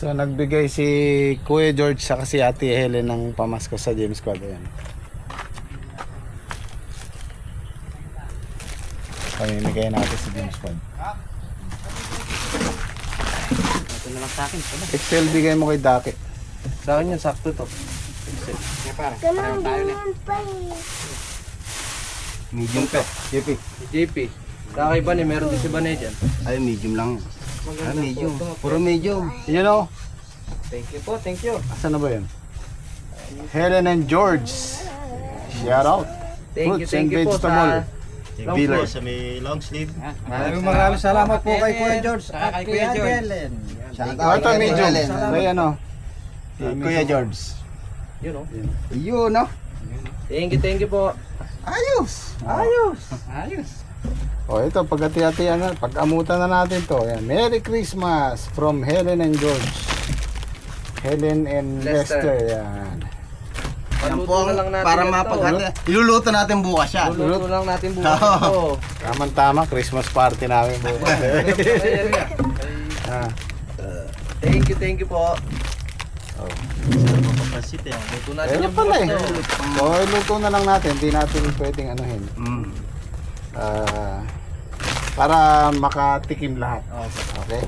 So nagbigay si Kuya George sa si Ate Helen ng pamasko sa James Squad. Ayan. Pamimigay natin sa James Squad. Ito na lang sa akin. Excel bigay mo kay Daki. Sa akin yan, sakto to. Excel. Kaya para. Parang tayo na. Medium pa. JP. JP. Sa kay Bane, meron din si Bane dyan. Ay, medium lang. Maganda medium. po. Puro medium. You know? Thank you po, thank you. Asan na ba yun? Helen and George. Shout out. Thank you, Fruits and thank you po vegetable. Long Dealer. Sa may long sleeve. Maraming salamat po kay Kuya George at Kay kay Kuya George. Helen. Oh, ito medium. Kay ano? Kay Kuya George. Yun o. Yun, no? Thank you po. Ayos. Ayos. O ito, pag-ati-atian na, pag-amutan na natin to. Ayan. Merry Christmas from Helen and George. Helen and Lester. Yan. Paluto na lang natin Para ito. mapag iluluto natin bukas yan. Luluto lang natin bukas ito. Tama-tama, Christmas party namin bukas. Ah. Thank you po. Mapapansit eh. Luto natin Ayun yung pala bukas eh. to. So, luto na lang natin. Hindi natin pwedeng anuhin. Para makatikim lahat. Okay?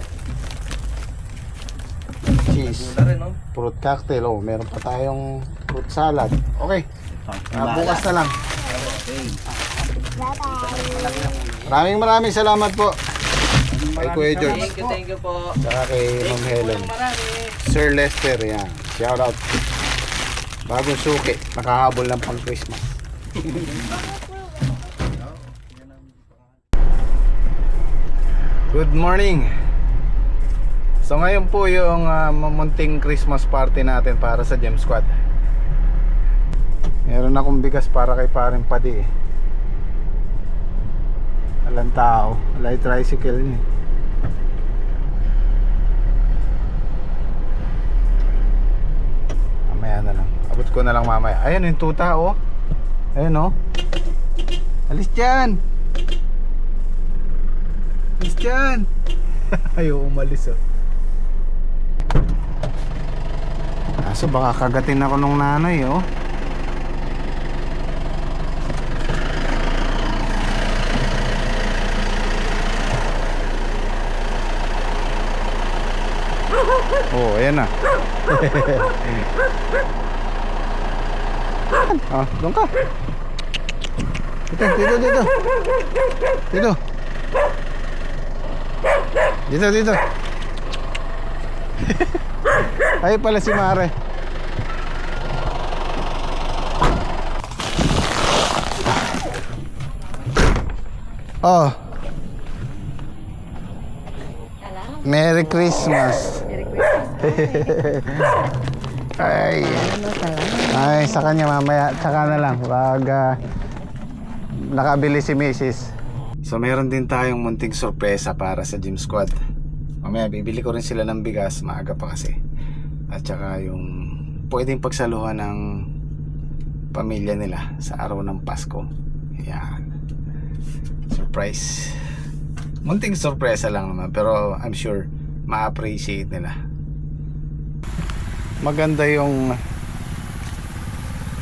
Cheese. Gula rin, no? Fruit cocktail. Oh, meron pa tayong fruit salad. Okay. Bukas na lang. Maraming salamat po. Kay Kuya George. Thank you po. Saka kay Ma'am Helen. Sir Lester, yan. Shout out. Bagong suki. Nakahabol ng pang Christmas. Good morning. So ngayon po yung mamunting Christmas party natin para sa Gem Squad. Meron akong bigas para kay paring Padi eh. Walang tao. Wala yung tricycle niya. Mamaya na lang. Abot ko na lang mamaya. Ayan yung tuta oh. Ayan oh. Alis dyan. Alis dyan. Ayaw umalis oh. Kaso baka kagatin ako nung nanay oh. Oh, ayan na. Ah, doon ka. Dito. Dito. Ay pala si Mare. Oh. Merry Christmas. Ay, sa kanya mamaya, tsaka na lang pag nakabili si Mrs. So meron din tayong munting sorpresa para sa Gym Squad. Mamaya bibili ko rin sila ng bigas, maaga pa kasi. At tsaka yung pwedeng pagsaluhan ng pamilya nila sa araw ng Pasko. Yan. Surprise. Munting sorpresa lang naman, pero I'm sure ma-appreciate nila. Maganda yung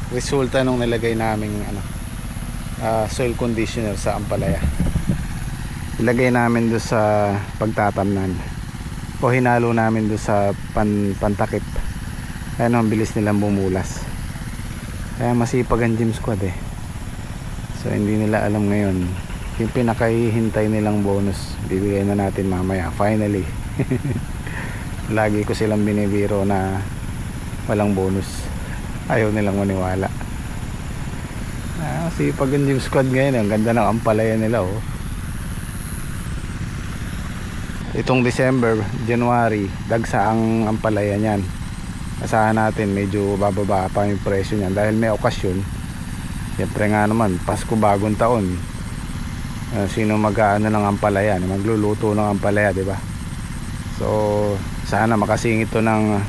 resulta nung nilagay naming soil conditioner sa ampalaya. Ilagay namin doon sa pagtatamnan o hinalo namin doon sa pantakip. Kaya ang bilis nilang bumulas. Kaya masipag ang Gym Squad eh. So hindi nila alam ngayon yung pinakahihintay nilang bonus bibigay na natin mamaya finally. Lagi ko silang binibiro na walang bonus, ayaw nilang maniwala. Sipag ang Gym Squad ngayon, ang ganda ng ampalaya nila oh. Itong December, January, dagsa ang ampalaya niyan. Asahan natin medyo bababa pa yung presyo niyan dahil may okasyon. Siyempre nga naman, Pasko, bagong taon. Sino mag-aano ng ampalaya, magluluto ng ampalaya, di ba? So sana makasingit to ng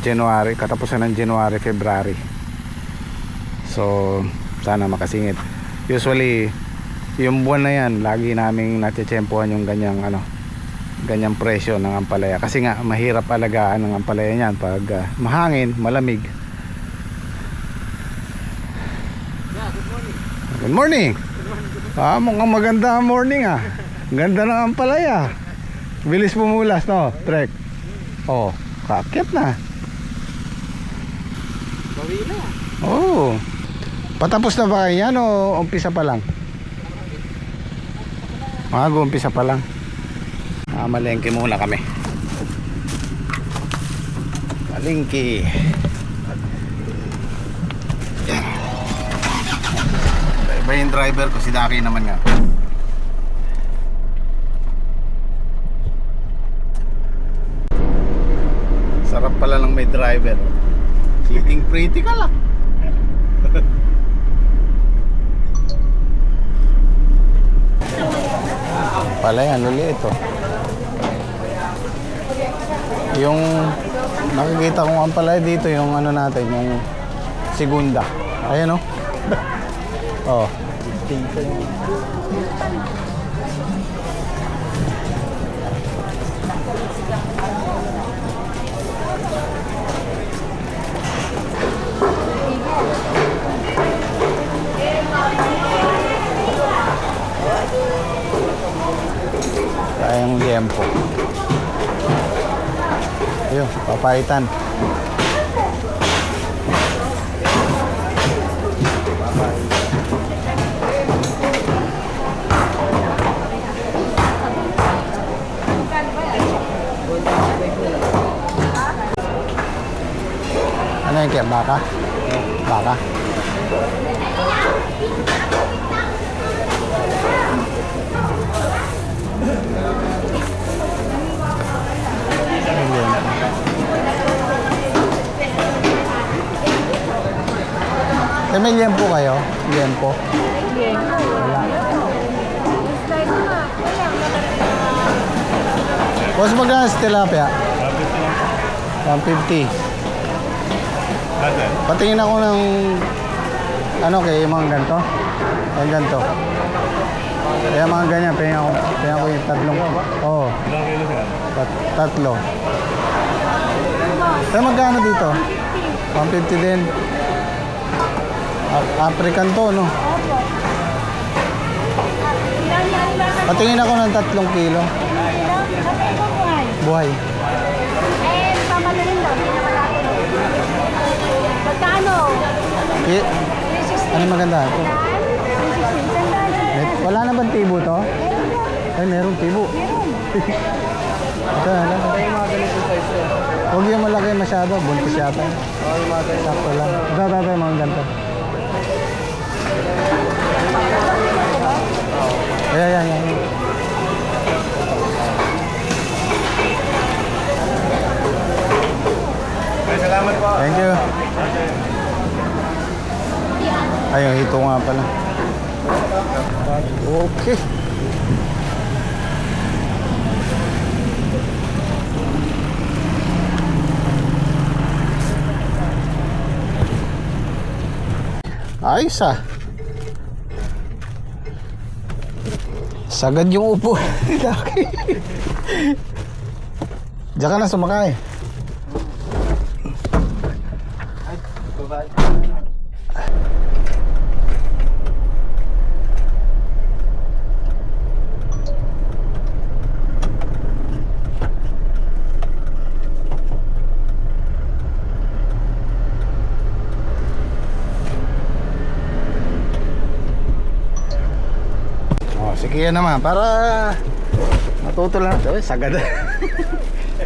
January, katapusan ng January, February. So sana makasingit. Usually yung buwan na yan lagi naming natitsempohan yung ganyang ganyang presyo ng ampalaya. Kasi nga mahirap alagaan ng ampalaya niyan pag mahangin, malamig. Good morning. Mukhang maganda ang morning ah. Ganda ng ampalaya. Bilis pumulas no, Trek. Oh, kaakyat na. Bawi na. Oh. Patapos na ba kayo yan o umpisa pa lang? Umpisa pa lang. Malengke muna kami. Malengke. Iba yung driver ko, si Daki naman nga. Sarap pala ng may driver. Sitting pretty ka lang. Palaya, luli ito. Yung nakikita kong ang palaya dito, yung ano natin, yung segunda. Ayan o. Oh. Kayang liempo. Ayun, papaitan. Ano yung kaya? Baka? Baka? May liempo kayo? Liempo? Wala. Boss, magkano sa tilapia? 150. Patingin ako ng ano kay yung mga ganito. Yung ganito. Kaya mga ganyan, pahinga ko yung tatlong. Oo. Tatlo. Kaya magkano dito? 150 din. African to, no? Patingin ako ng 3 kilo. Buhay. Pamadalin lang. Magkano? Ano maganda? Wala na bang tibo to? Ay, meron tibo. Ito, ano? Huwag yung malaki masyado. Buntis yata. Sakto lang. Ito, mga ganito. Ayan. Salamat po. Thank you. Ayun, ito nga pala. Okay. Ayos ah. Sagad yung upo. Diyan ka na sumakay. Sige naman, para matuto lang. Sagad.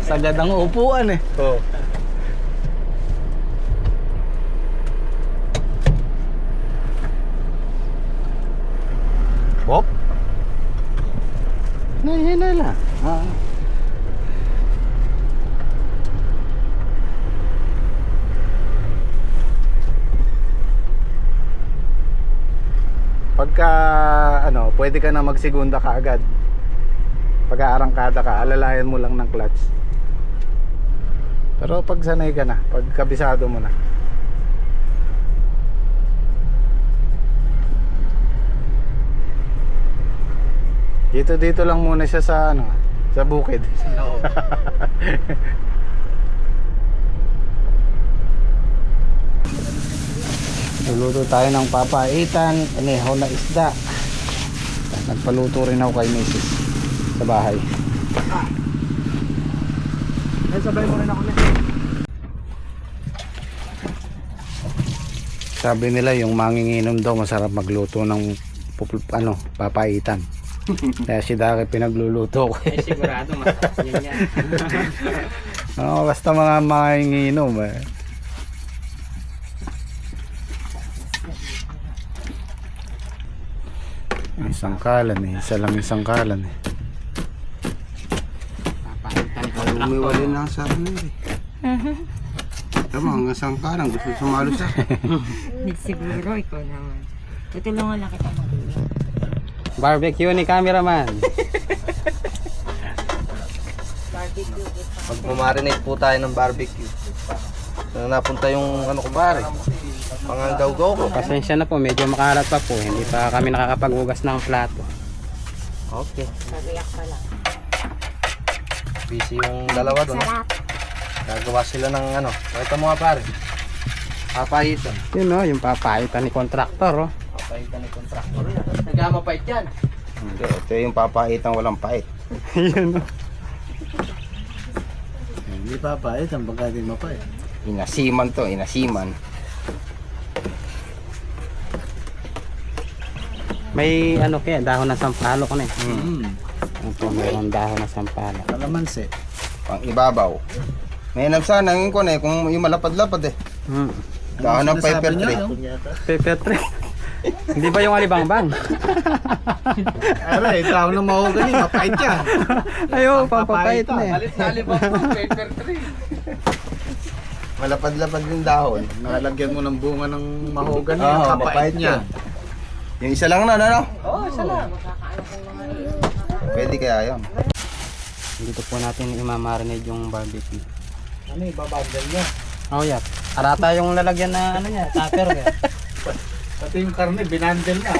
Sagad ang upuan eh. Oo. Hop. Nahinay lang. Pagka ano, pwede ka na magsigunda kaagad. Pag-aarangkada ka, alalayan mo lang ng clutch. Pero pag sanay ka na, pag kabisado mo na. Dito lang muna siya sa ano, sa Sa bukid. Sa loob. Luluto tayo ng papaitan, inihaw na isda. Nagpaluto rin ako kay Mrs. sa bahay. Sabay mo rin ako na. Sabi nila yung manginginom daw masarap magluto ng papaitan. Kaya si Daki pinagluluto ko. Sigurado masarap yun yan. Basta mga manginginom eh. Isang kalan eh, isa lang isang kalan eh. Papaitan ko. Umiwalay na sa akin eh. Tama, hanggang isang kalang gusto sumalo sa Hindi siguro, ikaw naman. Tutulungan lang kita mag-iwan. Barbecue ni cameraman. Barbecue. Magmamarinate po tayo ng barbecue. So, napunta yung ano ko pare. Panganggaw-gaw ko. Pasensya na po, medyo makalat pa po. Hindi pa kami nakakapaghugas ng plato. Okay. Pag-iyak pa lang. Busy yung dalawa doon. Sarap. Gagawa sila ng ano. Pakita mo nga pare. Papaitan. Yun o, yung papaitan ni contractor. Oh. Papaitan ni kontraktor. Nagkamapait yan. Hindi, ito yung papaitan walang pait. Yun o. Hindi papait, ang baga din mapait. Inasiman to, inasiman. May ano kaya, dahon ng sampalo ko na eh. Hmm. Ito, mayroong dahon ng sampalo. Kalamansi. Pang ibabaw. May sana ngayon ko na eh, kung yung malapad-lapad eh. Hmm. Dahon ng pepper tree. Pepper tree. Hindi ba yung alibangbang? Aray, tao na mahogani, mapait yan. Ayo, papapait na eh. Malapad-lapad yung dahon. Nalagyan mo ng bunga ng mahogani, Oo, ang kapait mapait niya. Yung isa lang na, ano? Oo, isa lang. Pwede kaya yun. Dito po natin imamarinate yung barbecue. Ano eh, babandal niya. Oh, yeah. Arata yung lalagyan na ano niya, tupper kaya. Pati yung karne, binandal niya.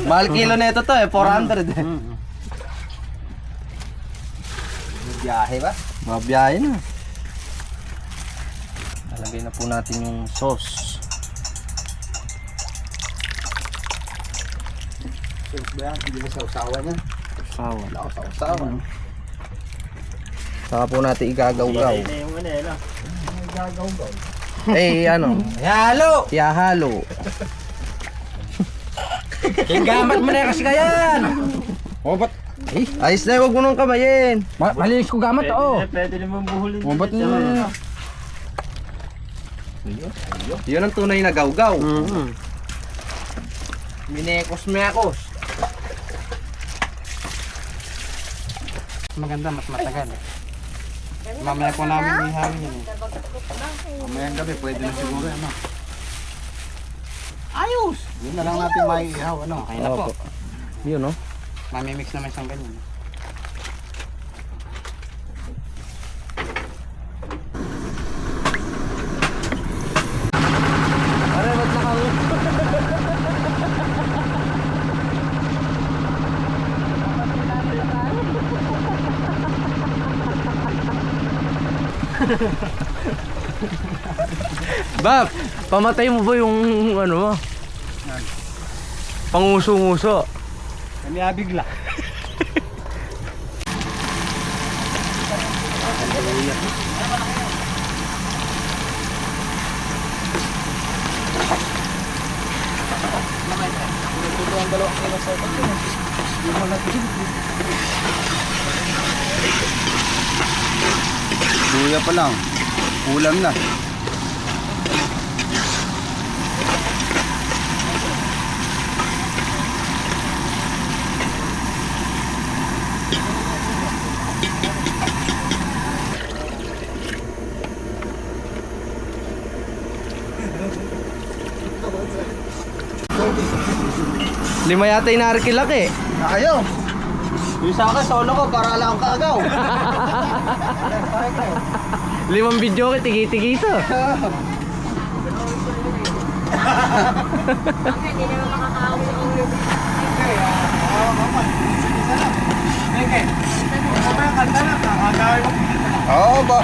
Mahal kilo na ito to eh, 400 eh. Biyahe ba? Mabiyahe na. Lalagay na po natin yung sauce. Sauce ba yan? Hindi mo sausawa niya? Sausawa. Wala ko sausawa. Saka po natin igagaw-gaw. yung ano eh, gagaw-gaw. Eh, ano? Halo! Ihahalo. Gamat mo na yan kasi kayan! Oh, ba't? Eh, ayos na, huwag mo nang kamayin. Malinis ko gamat oh. Pwede naman buhulin. Oh, ba't mo? Yun ang tunay na gaw-gaw. Minekos-mekos. Maganda, mas matagal eh. Mamaya po namin ihawin yun eh. Mamayang gabi, pwede na siguro ano. Ayos! Yun na lang natin maiihaw, ano. Okay na po. Yun, no? Mamimix naman siyang ganyan. Bab, pamatay mo ba yung ano mo? Panguso-nguso. Kami abigla. Luya pa lang. Ulam na. Lima yata yung narikilak eh. Ayaw. Yung sa akin, solo ko para lang kaagaw. 5 video ko, tigi-tigisa. Hindi naman makakaawi ng ulo. Oo ba?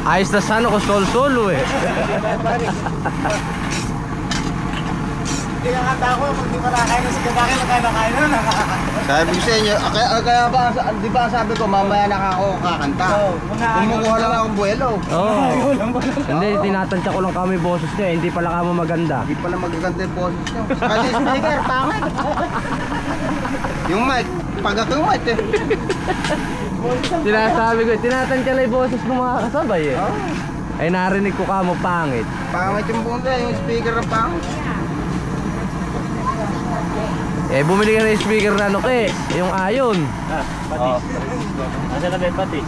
Ayos na sana ko solo eh. Hindi ka kanta ko, pag di pa nakain na si Kabaki, nakain na. Sabi ko sa inyo, kaya ba, di ba sabi ko, mamaya na ako kakanta. Kumukuha lang akong buwelo. Oo. Hindi, tinatansya ko lang kami boses niya. Hindi pala kamo maganda. Hindi pala magaganda yung boses nyo. Kasi speaker, pangit. Yung mic, pagak yung mic eh. Sinasabi ko, tinatansya lang yung boses ng mga kasabay eh. Ay narinig ko kamo pangit. Pangit yung bunda, yung speaker ng pangit. Eh bumili ka na yung speaker na ano ke, yung ayon. Asa na ba pati?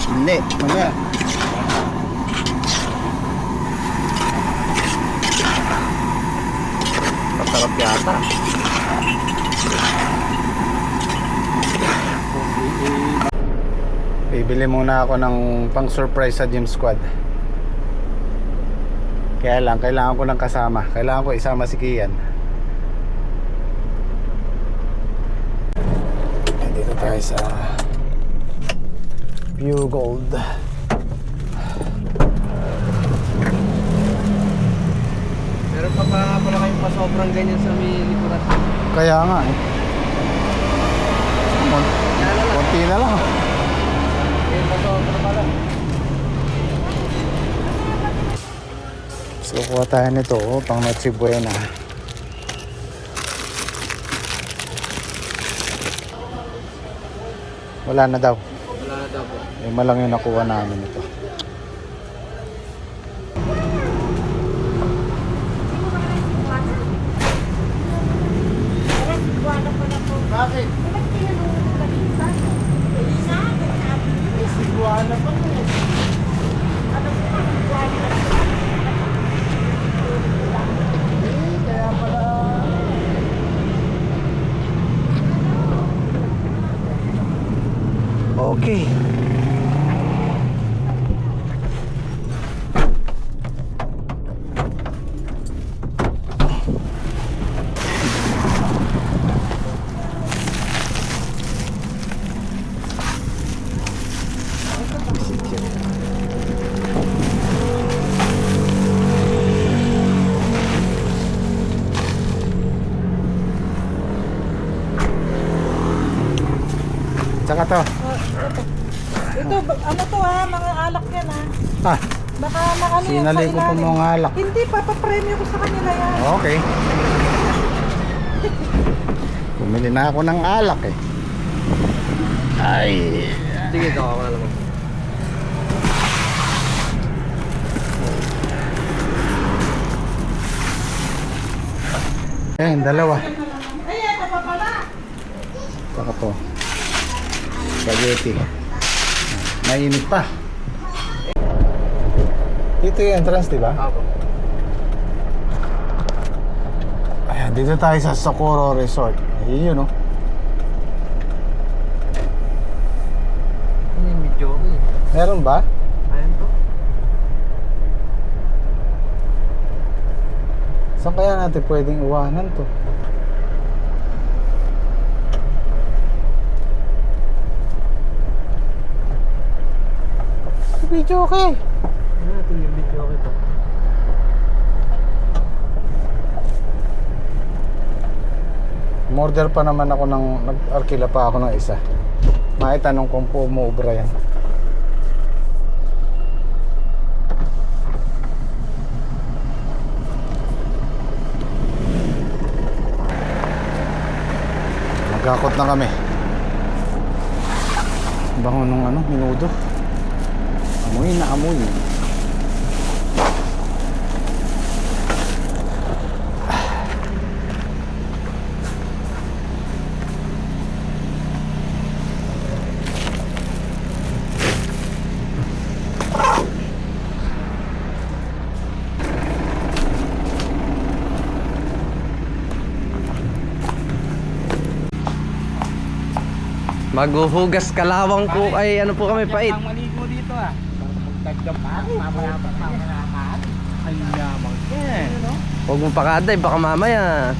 Hindi, mamaya. Masarap yata. Bibili muna ako ng pang surprise sa gym squad. Kaya lang, kailangan ko ng kasama. Kailangan ko isama si Kian. Dito tayo sa Pure Gold. Meron pa pala kayong pasobrang ganyan sa may likuran. Kaya nga eh. Konti na lang. May pasobra pala. So kuha tayo nito, pang Noche Buena. Wala na daw. Wala na daw po. Lima lang yung nakuha namin ito. Okay. Tsaka to. Ito, ano to ha, mga alak yan ha. Ah, Baka maano yan sinali ko pa mga alak. Hindi, papapremyo ko sa kanila yan. Okay. Bumili na ako ng alak eh. Ay. Sige, ito ako na naman. Ayan, dalawa. Ay, ito pa pala. Tsaka to. Spaghetti. Mainit pa. Dito yung entrance, di ba? Ako. Ayan, dito tayo sa Socorro Resort. Ayun, no? Ano yung video ko eh? Meron ba? Ayan to. Saan kaya natin pwedeng iwanan to? Video okay. Ano natin yung video ko ito? Order pa naman ako ng nag-arkila pa ako ng isa. Maitanong kung po umuubra yan. Magkakot na kami. Bango nung ano, minudo. Amoy na amoy. Maghuhugas kalawang po ay ano po kami pait. Ang maligo dito ah. Magdagdapan, mamaya. Ay, yamang yan. Huwag mo pakaday, baka mamaya.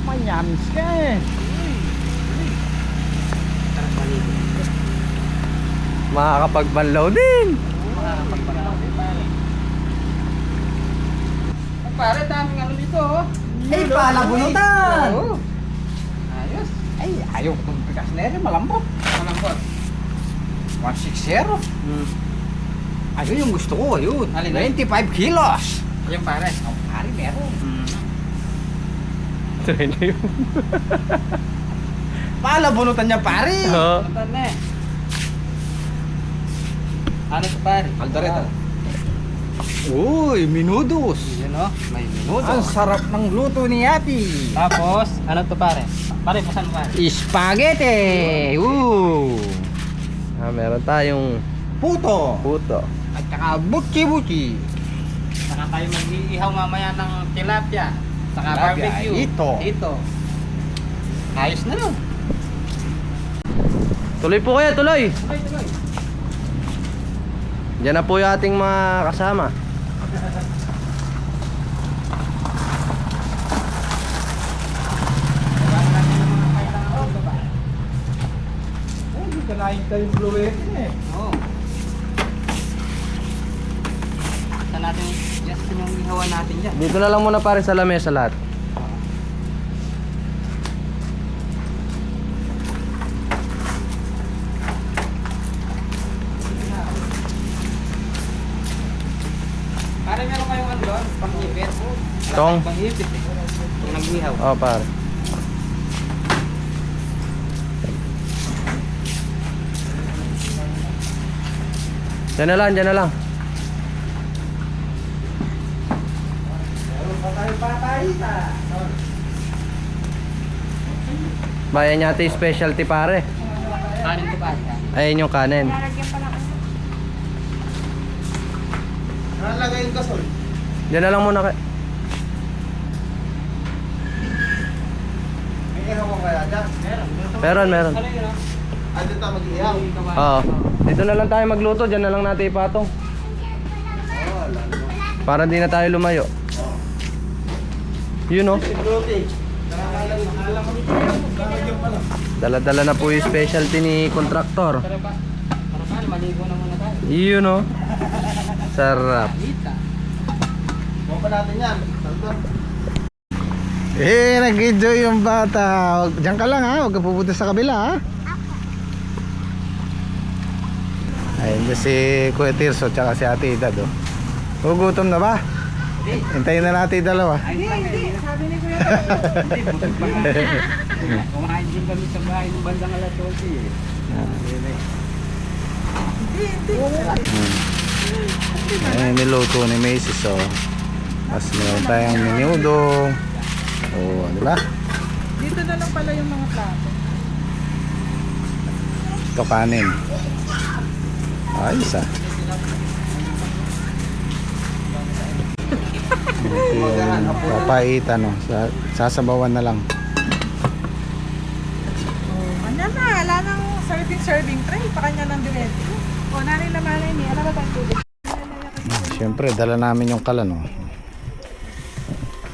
Mayamis ka eh. Makakapagbanlaw din. Pare, daming ano dito oh. Eh, palabunutan! Oo. Ayos. Ay, ayaw ko itong bigas na rin. Malambot. Malambot. 160. Ayun yung gusto ko. Ayun. 25 kilos. Ayun pare. Oh, pare, meron. Palabunutan niya, pare! Oo. Ano na eh. Ano ito pare? Caldereta. Uy, minudos. Yun o, may minudos. Ang sarap ng luto ni Yati. Tapos, ano to pare? Pare, pasan pare? Spaghetti! Meron tayong Puto! puto. At saka butchi-butchi. Saka tayo mag-iihaw mamaya ng tilapia. Saka Tilapia, barbecue. ito. Ayos na nun. Tuloy po kayo, tuloy. Tuloy. Diyan na po yung ating mga kasama. Hindi ka nahin tayong blueberry eh. Oo. Saan natin, yes, yung ihawan natin dyan. Dito na lang muna pare sa lamesa lahat. Pare, meron kayong ano doon? Pang-ipit? Tong? Pang-ipit eh. Yung nag-ihaw. Oh, pare. Diyan na lang, diyan na lang. Bayan niya yung specialty pare. Kanin ko pare. Ayun yung kanin. Nalagay yung gasol. Diyan na lang muna kay. May ihaw kaya dyan? Meron. Ano yun o? Ah, dito tayo mag-ihaw. Oo. Dito na lang tayo magluto, diyan na lang natin ipatong. Para di na tayo lumayo. Yun oh. Dala-dala na po yung specialty ni kontraktor. Para pare, maligo na muna tayo. Yun oh. Sarap. Kita. Buwan pa natin yan. Salto. Nag-enjoy yung bata. Diyan ka lang ha, huwag ka pupunta sa kabila ha. Ayun dyan si Kuya Tirso tsaka si Ate Ida do. Gugutom na ba? Hintayin na natin yung dalawa. Hindi. Sabi ni Kuya. Kumain din kami sa bahay ng bandang alas 12 eh. Ayun, niluto ni Macy's oh. Mas meron tayong menudo. Oh, di ba? Dito na lang pala yung mga plato. Ito kanin. Ayos ah. Ito yung papaitan oh. Sasabawan na lang. Kanya na. Wala nang serving tray. Pakanya ng diretso. O, nanay na manay niya. Alam ba tayong tubig? Siyempre, dala namin yung kalan oh.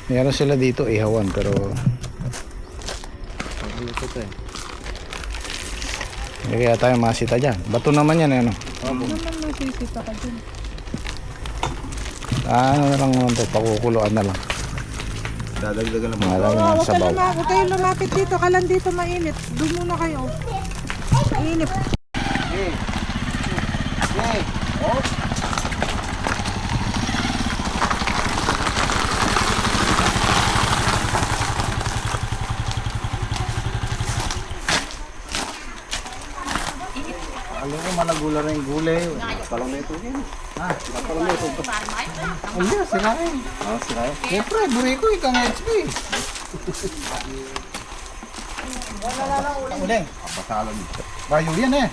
Meron sila dito ihawan pero hindi kaya tayo masita dyan. Bato naman yan ano. Hindi naman masisita ka dun. Ano na lang naman to, pakukuluan na lang. Dadagdagan naman. Maraming Oo, ng huwag sabaw. huwag kayong lumapit dito. Kalan dito mainit. Doon muna kayo. Mainit. Alam ko, malagula rin yung gulay. Palang na ito yun. Palang na ito. Hindi, sirain. Sirain? Siyempre, buri ko, ikaw nga HP. Uling. Batalan. Bayo yan eh.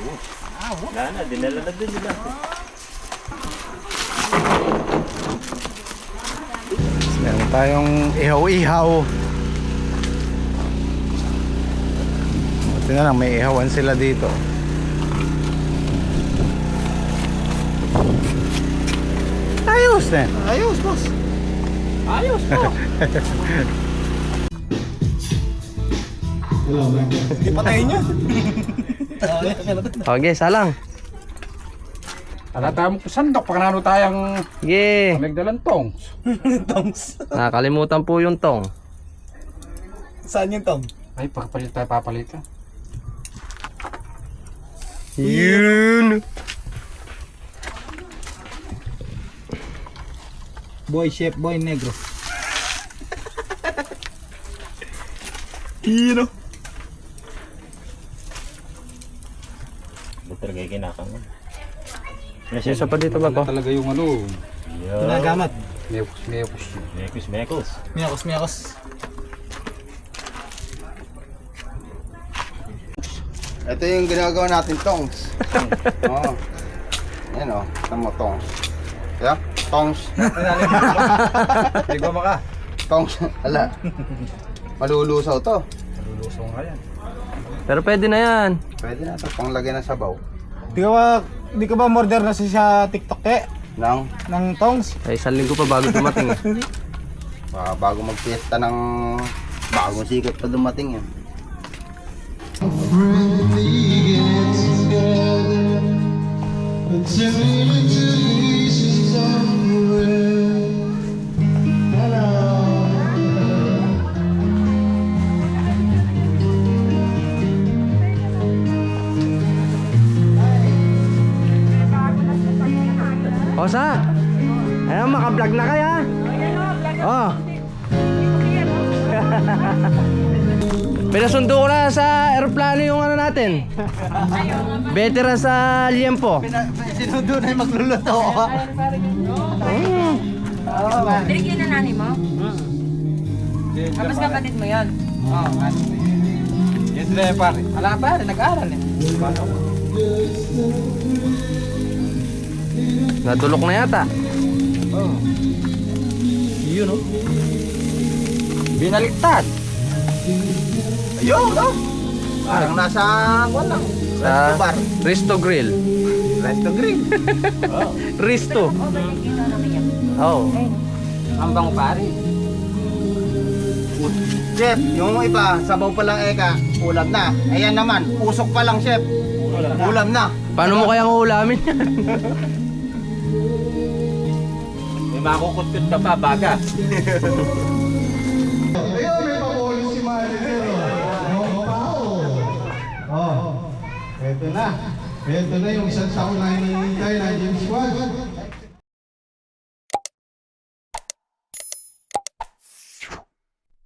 Meron tayong ihaw-ihaw. Buti na lang may ihawan sila dito. Ayos na. Ayos, boss. Ayos po. Ipatayin niya. Okay, salang. Alata mo ko sandok, pag nano tayong Sige. magdalan tong. Nakalimutan po yung tong. Saan yung Tom? Ay, pagpalit tayo papalitan. Yun. Boy, chef, boy, negro. Isa pa dito ba ko? Talaga yung ano, Pinagamat. mekos. Miyakos. Ito yung ginagawa natin tongs. Oo. Yan o, tama tongs. Kaya, tongs. Hindi ko maka. Tongs, ala. Malulusaw to. Lulusong nga yan. Pero pwede na yan. Pwede na ito, panglagay ng sabaw. Di ka ba order na sa TikTok Nang, ng tongs? Ay, isang linggo pa bago dumating eh. bago magpiesta ng bagong sikat pa dumating yan. Osa! Ayun, maka-vlog na kaya? Oh. Pinasundo ko na sa aeroplano yung ano natin. Veteran sa liempo. Sinundo na yung magluluto. Binigyan na nanay mo? Tapos kapatid mo yun? Yes, na pare. Ala pare, nag-aaral eh. Natulok na yata. Yun o. Binaliktad. Ayun, no? Parang nasa, wala. Sa Risto Grill. Resto green. Risto. Oh, binigyan na namin yan. Oh. Ang bango pare. Chef, yung iba, sabaw pa lang eka, ulam na. Ayan naman, usok pa lang, chef. Ulam na. Paano mo kayang uulamin yan? May makukutkot ka pa, baga. Ayun, may pabolis si Maricel. Eto na. Eto na yung isang taon na hinihintay na James Bond.